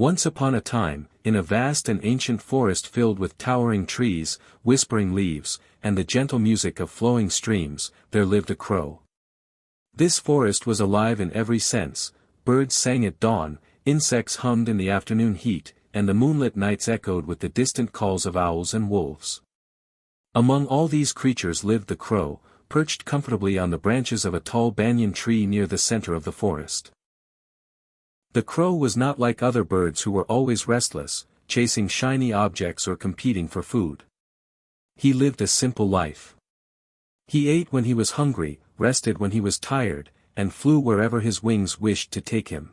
Once upon a time, in a vast and ancient forest filled with towering trees, whispering leaves, and the gentle music of flowing streams, there lived a crow. This forest was alive in every sense. Birds sang at dawn, insects hummed in the afternoon heat, and the moonlit nights echoed with the distant calls of owls and wolves. Among all these creatures lived the crow, perched comfortably on the branches of a tall banyan tree near the center of the forest. The crow was not like other birds who were always restless, chasing shiny objects or competing for food. He lived a simple life. He ate when he was hungry, rested when he was tired, and flew wherever his wings wished to take him.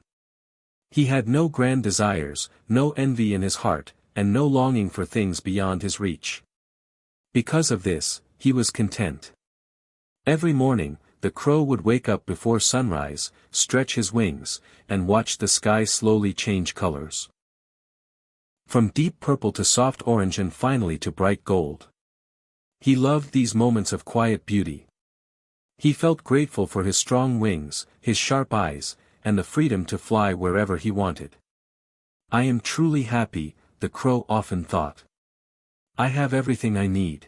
He had no grand desires, no envy in his heart, and no longing for things beyond his reach. Because of this, he was content. Every morning, the crow would wake up before sunrise, stretch his wings, and watch the sky slowly change colors. From deep purple to soft orange and finally to bright gold. He loved these moments of quiet beauty. He felt grateful for his strong wings, his sharp eyes, and the freedom to fly wherever he wanted. "I am truly happy," the crow often thought. "I have everything I need."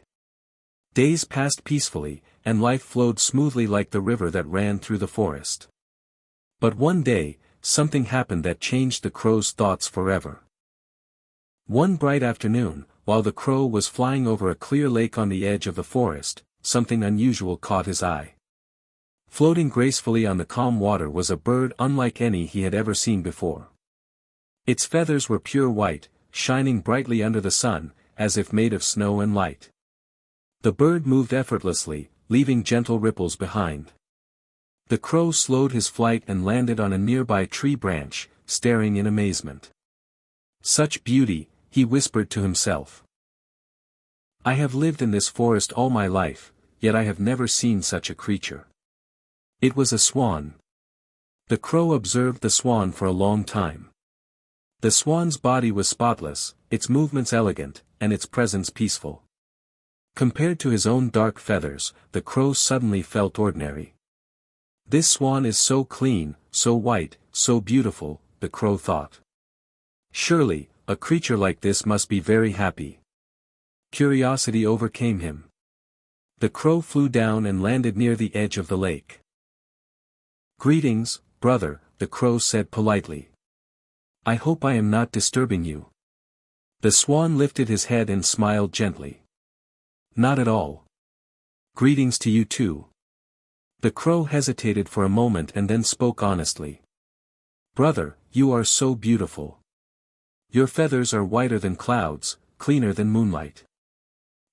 Days passed peacefully, and life flowed smoothly like the river that ran through the forest. But one day, something happened that changed the crow's thoughts forever. One bright afternoon, while the crow was flying over a clear lake on the edge of the forest, something unusual caught his eye. Floating gracefully on the calm water was a bird unlike any he had ever seen before. Its feathers were pure white, shining brightly under the sun, as if made of snow and light. The bird moved effortlessly, leaving gentle ripples behind. The crow slowed his flight and landed on a nearby tree branch, staring in amazement. "Such beauty," he whispered to himself. "I have lived in this forest all my life, yet I have never seen such a creature." It was a swan. The crow observed the swan for a long time. The swan's body was spotless, its movements elegant, and its presence peaceful. Compared to his own dark feathers, the crow suddenly felt ordinary. "This swan is so clean, so white, so beautiful," the crow thought. "Surely, a creature like this must be very happy." Curiosity overcame him. The crow flew down and landed near the edge of the lake. "Greetings, brother," the crow said politely. "I hope I am not disturbing you." The swan lifted his head and smiled gently. "Not at all. Greetings to you too." The crow hesitated for a moment and then spoke honestly. "Brother, you are so beautiful. Your feathers are whiter than clouds, cleaner than moonlight.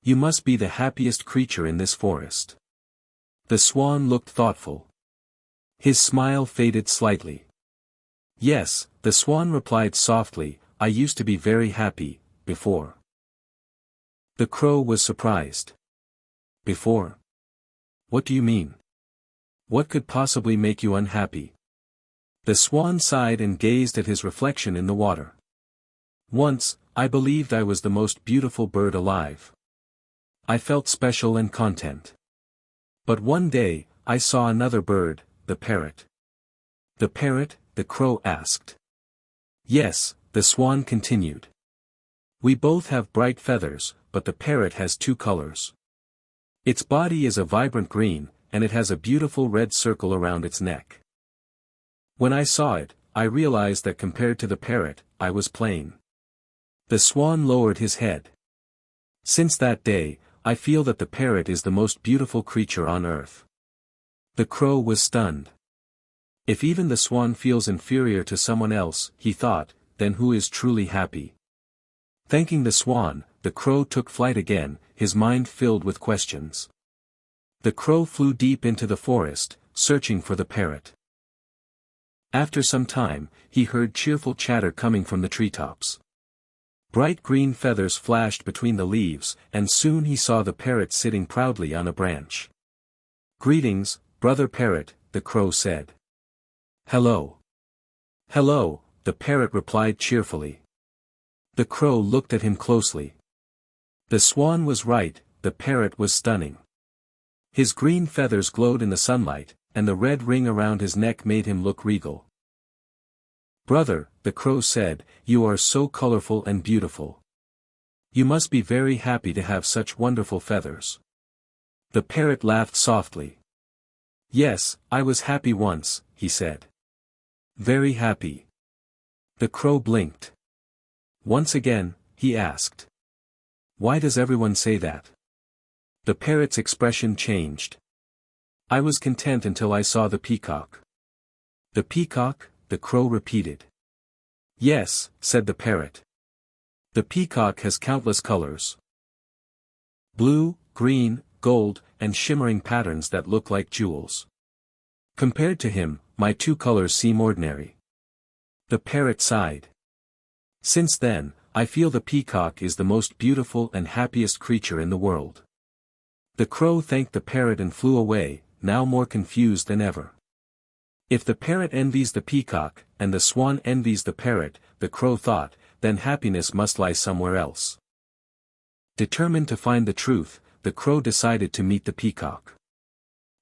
You must be the happiest creature in this forest." The swan looked thoughtful. His smile faded slightly. "Yes," the swan replied softly, "I used to be very happy, before." The crow was surprised. "Before? What do you mean? What could possibly make you unhappy?" The swan sighed and gazed at his reflection in the water. "Once, I believed I was the most beautiful bird alive. I felt special and content. But one day, I saw another bird, the parrot." "The parrot?" the crow asked. "Yes," the swan continued. "We both have bright feathers, but the parrot has two colors. Its body is a vibrant green, and it has a beautiful red circle around its neck. When I saw it, I realized that compared to the parrot, I was plain." The swan lowered his head. "Since that day, I feel that the parrot is the most beautiful creature on earth." The crow was stunned. If even the swan feels inferior to someone else, he thought, then who is truly happy? Thanking the swan, the crow took flight again, his mind filled with questions. The crow flew deep into the forest, searching for the parrot. After some time, he heard cheerful chatter coming from the treetops. Bright green feathers flashed between the leaves, and soon he saw the parrot sitting proudly on a branch. "Greetings, brother parrot," the crow said. "Hello." "Hello," the parrot replied cheerfully. The crow looked at him closely. The swan was right, the parrot was stunning. His green feathers glowed in the sunlight, and the red ring around his neck made him look regal. "Brother," the crow said, "you are so colorful and beautiful. You must be very happy to have such wonderful feathers." The parrot laughed softly. "Yes, I was happy once," he said. "Very happy." The crow blinked. Once again, he asked, "Why does everyone say that?" The parrot's expression changed. "I was content until I saw the peacock." "The peacock?" the crow repeated. "Yes," said the parrot. "The peacock has countless colors. Blue, green, gold, and shimmering patterns that look like jewels. Compared to him, my two colors seem ordinary." The parrot sighed. "Since then, I feel the peacock is the most beautiful and happiest creature in the world." The crow thanked the parrot and flew away, now more confused than ever. If the parrot envies the peacock, and the swan envies the parrot, the crow thought, then happiness must lie somewhere else. Determined to find the truth, the crow decided to meet the peacock.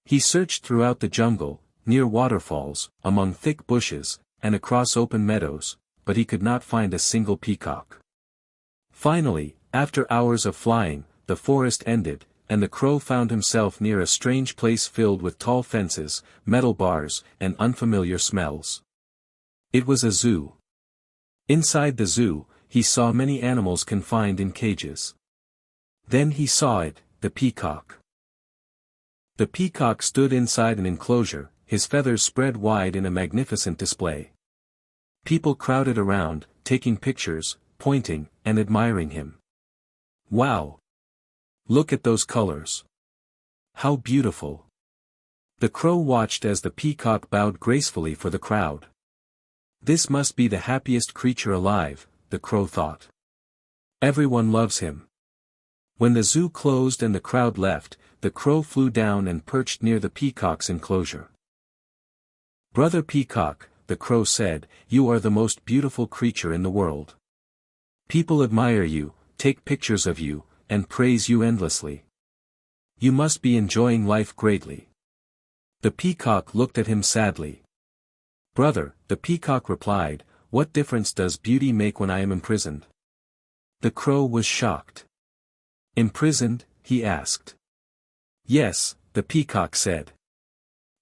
He searched throughout the jungle, near waterfalls, among thick bushes, and across open meadows, but he could not find a single peacock. Finally, after hours of flying, the forest ended, and the crow found himself near a strange place filled with tall fences, metal bars, and unfamiliar smells. It was a zoo. Inside the zoo, he saw many animals confined in cages. Then he saw it, the peacock. The peacock stood inside an enclosure, his feathers spread wide in a magnificent display. People crowded around, taking pictures, pointing, and admiring him. "Wow! Look at those colors. How beautiful." The crow watched as the peacock bowed gracefully for the crowd. "This must be the happiest creature alive," the crow thought. "Everyone loves him." When the zoo closed and the crowd left, the crow flew down and perched near the peacock's enclosure. "Brother Peacock," the crow said, "you are the most beautiful creature in the world. People admire you, take pictures of you, and praise you endlessly. You must be enjoying life greatly." The peacock looked at him sadly. "Brother," the peacock replied, "what difference does beauty make when I am imprisoned?" The crow was shocked. "Imprisoned?" he asked. "Yes," the peacock said.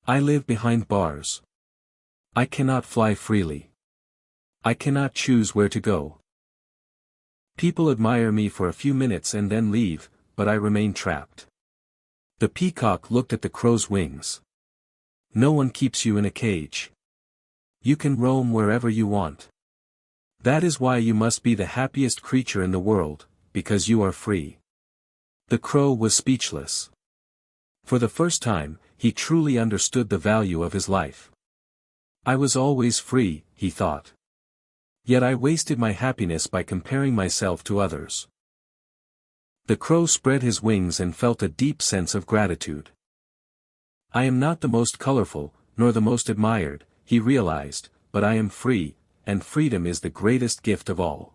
"I live behind bars. I cannot fly freely. I cannot choose where to go. People admire me for a few minutes and then leave, but I remain trapped." The peacock looked at the crow's wings. "No one keeps you in a cage. You can roam wherever you want. That is why you must be the happiest creature in the world, because you are free." The crow was speechless. For the first time, he truly understood the value of his life. "I was always free," he thought. "Yet I wasted my happiness by comparing myself to others." The crow spread his wings and felt a deep sense of gratitude. "I am not the most colorful, nor the most admired," he realized, "but I am free, and freedom is the greatest gift of all."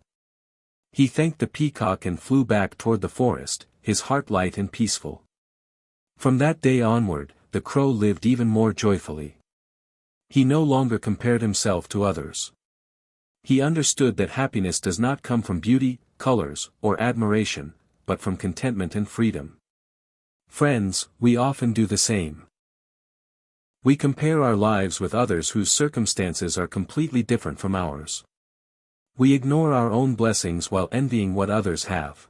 He thanked the peacock and flew back toward the forest, his heart light and peaceful. From that day onward, the crow lived even more joyfully. He no longer compared himself to others. He understood that happiness does not come from beauty, colors, or admiration, but from contentment and freedom. Friends, we often do the same. We compare our lives with others whose circumstances are completely different from ours. We ignore our own blessings while envying what others have.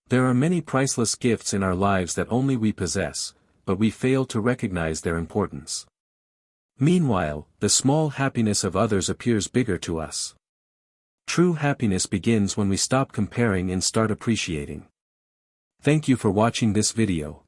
There are many priceless gifts in our lives that only we possess, but we fail to recognize their importance. Meanwhile, the small happiness of others appears bigger to us. True happiness begins when we stop comparing and start appreciating. Thank you for watching this video.